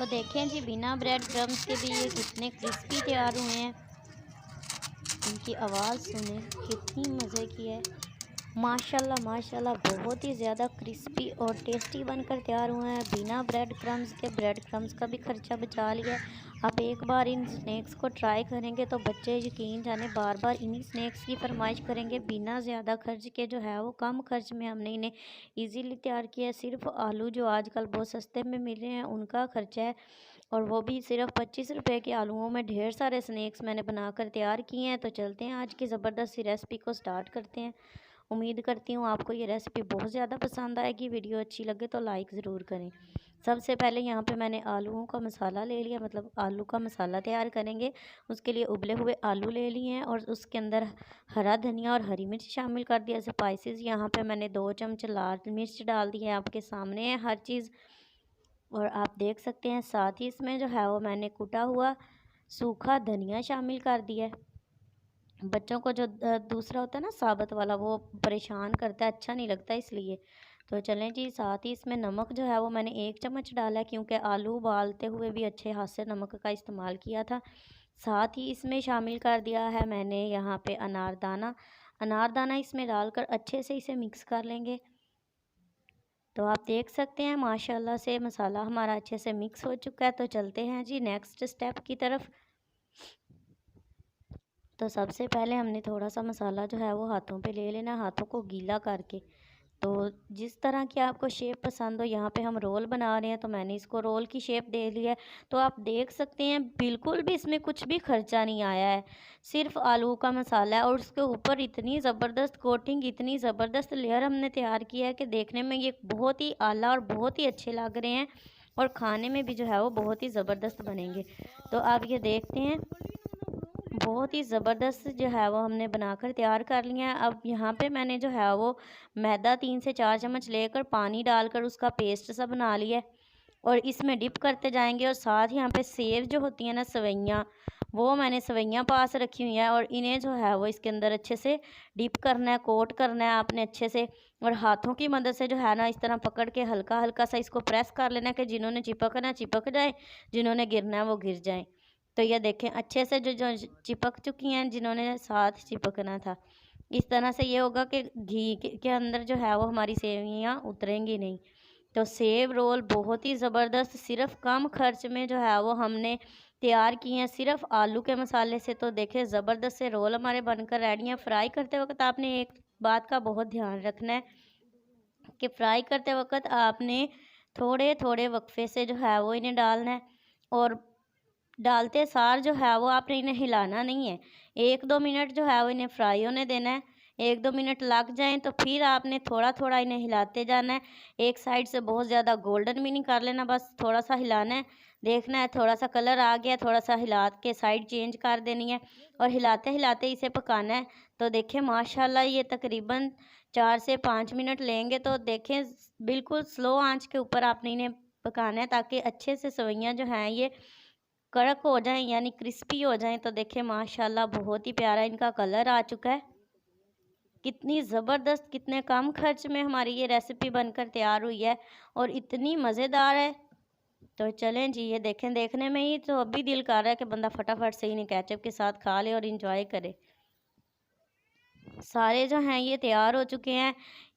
तो देखें जी, बिना ब्रेड क्रम्स के भी ये कितने क्रिस्पी तैयार हुए हैं। इनकी आवाज़ सुने कितनी मज़े की है। माशाल्लाह माशाल्लाह, बहुत ही ज़्यादा क्रिस्पी और टेस्टी बनकर तैयार हुए हैं बिना ब्रेड क्रम्स के। ब्रेड क्रम्स का भी खर्चा बचा लिया है। आप एक बार इन स्नैक्स को ट्राई करेंगे तो बच्चे यकीन जाने बार बार इन्हीं स्नैक्स की फरमाइश करेंगे। बिना ज़्यादा खर्च के जो है वो कम खर्च में हमने इन्हें इजीली तैयार किया है। सिर्फ आलू जो आजकल बहुत सस्ते में मिल रहे हैं उनका खर्चा है, और वो भी सिर्फ 25 रुपए के आलूओं में ढेर सारे स्नैक्स मैंने बनाकर तैयार किए हैं। तो चलते हैं आज की ज़बरदस्त सी रेसिपी को स्टार्ट करते हैं। उम्मीद करती हूँ आपको ये रेसिपी बहुत ज़्यादा पसंद आएगी। वीडियो अच्छी लगे तो लाइक ज़रूर करें। सबसे पहले यहाँ पे मैंने आलूओं का मसाला ले लिया, मतलब आलू का मसाला तैयार करेंगे। उसके लिए उबले हुए आलू ले लिए हैं और उसके अंदर हरा धनिया और हरी मिर्च शामिल कर दिया। स्पाइसेस यहाँ पे मैंने 2 चम्मच लाल मिर्च डाल दी है, आपके सामने है हर चीज़। और आप देख सकते हैं साथ ही इसमें जो है वो मैंने कुटा हुआ सूखा धनिया शामिल कर दिया है। बच्चों को जो दूसरा होता है ना साबुत वाला, वो परेशान करता है, अच्छा नहीं लगता इसलिए। तो चलें जी, साथ ही इसमें नमक जो है वो मैंने 1 चम्मच डाला है, क्योंकि आलू उबालते हुए भी अच्छे हाथ से नमक का इस्तेमाल किया था। साथ ही इसमें शामिल कर दिया है मैंने यहाँ पे अनारदाना। अनारदाना इसमें डालकर अच्छे से इसे मिक्स कर लेंगे। तो आप देख सकते हैं माशाल्लाह से मसाला हमारा अच्छे से मिक्स हो चुका है। तो चलते हैं जी नेक्स्ट स्टेप की तरफ। तो सबसे पहले हमने थोड़ा सा मसाला जो है वो हाथों पे ले लेना, हाथों को गीला करके। तो जिस तरह की आपको शेप पसंद हो, यहाँ पे हम रोल बना रहे हैं तो मैंने इसको रोल की शेप दे ली है। तो आप देख सकते हैं बिल्कुल भी इसमें कुछ भी खर्चा नहीं आया है, सिर्फ आलू का मसाला है और उसके ऊपर इतनी ज़बरदस्त कोटिंग, इतनी ज़बरदस्त लेयर हमने तैयार किया है कि देखने में ये बहुत ही आला और बहुत ही अच्छे लग रहे हैं, और खाने में भी जो है वो बहुत ही ज़बरदस्त बनेंगे। तो आप ये देखते हैं बहुत ही ज़बरदस्त जो है वो हमने बनाकर तैयार कर लिया है। अब यहाँ पे मैंने जो है वो मैदा 3 से 4 चम्मच लेकर पानी डालकर उसका पेस्ट सा बना लिया है, और इसमें डिप करते जाएंगे। और साथ ही यहाँ पे सेव जो होती है ना सवैयाँ, वो मैंने सवैयाँ पास रखी हुई हैं, और इन्हें जो है वो इसके अंदर अच्छे से डिप करना है, कोट करना है आपने अच्छे से। और हाथों की मदद से जो है ना इस तरह पकड़ के हल्का हल्का सा इसको प्रेस कर लेना है कि जिन्होंने चिपकना चिपक जाए, जिन्होंने गिरना है वो गिर जाए। तो ये देखें अच्छे से जो जो चिपक चुकी हैं, जिन्होंने साथ चिपकना था। इस तरह से ये होगा कि घी के अंदर जो है वो हमारी सेवइयाँ उतरेंगी नहीं। तो सेव रोल बहुत ही ज़बरदस्त, सिर्फ कम खर्च में जो है वो हमने तैयार किए हैं सिर्फ आलू के मसाले से। तो देखें ज़बरदस्त से रोल हमारे बनकर रेडी हैं। फ्राई करते वक्त आपने एक बात का बहुत ध्यान रखना है कि फ्राई करते वक्त आपने थोड़े थोड़े वक्फे से जो है वो इन्हें डालना है, और डालते सार जो है वो आपने इन्हें हिलाना नहीं है। 1-2 मिनट जो है वो इन्हें फ्राई होने देना है। 1-2 मिनट लग जाएं तो फिर आपने थोड़ा थोड़ा इन्हें हिलाते जाना है। एक साइड से बहुत ज़्यादा गोल्डन भी नहीं कर लेना, बस थोड़ा सा हिलाना है। देखना है थोड़ा सा कलर आ गया, थोड़ा सा हिला के साइड चेंज कर देनी है, और हिलाते हिलाते इसे पकाना है। तो देखें माशाल्लाह ये तकरीबन 4 से 5 मिनट लेंगे। तो देखें बिल्कुल स्लो आंच के ऊपर आपने इन्हें पकाना है, ताकि अच्छे से सवैयाँ जो हैं ये कड़क हो जाएं, यानी क्रिस्पी हो जाएं। तो देखें माशाल्लाह बहुत ही प्यारा इनका कलर आ चुका है। कितनी ज़बरदस्त, कितने कम खर्च में हमारी ये रेसिपी बनकर तैयार हुई है, और इतनी मज़ेदार है। तो चलें जी, ये देखें देखने में ही तो अभी दिल कर रहा है कि बंदा फटाफट से इन्हें केचप के साथ खा ले और इंजॉय करे। सारे जो हैं ये तैयार हो चुके हैं,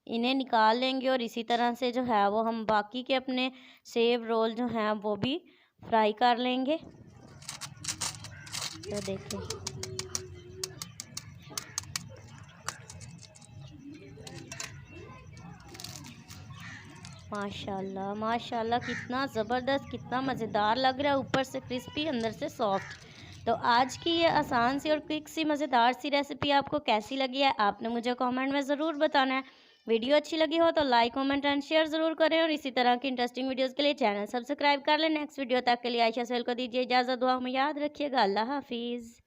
इन्हें निकाल लेंगे, और इसी तरह से जो है वो हम बाकी के अपने सेव रोल जो हैं वो भी फ्राई कर लेंगे। तो देखिए माशाल्लाह माशाल्लाह, कितना ज़बरदस्त, कितना मज़ेदार लग रहा है, ऊपर से क्रिस्पी अंदर से सॉफ्ट। तो आज की ये आसान सी और क्विक सी मज़ेदार सी रेसिपी आपको कैसी लगी है, आपने मुझे कमेंट में ज़रूर बताना है। वीडियो अच्छी लगी हो तो लाइक कमेंट एंड शेयर ज़रूर करें, और इसी तरह की इंटरेस्टिंग वीडियोज़ के लिए चैनल सब्सक्राइब कर लें। नेक्स्ट वीडियो तक के लिए आयशा सोहेल को दीजिए इजाज़त, दुआ में याद रखिएगा। अल्लाह हाफिज़।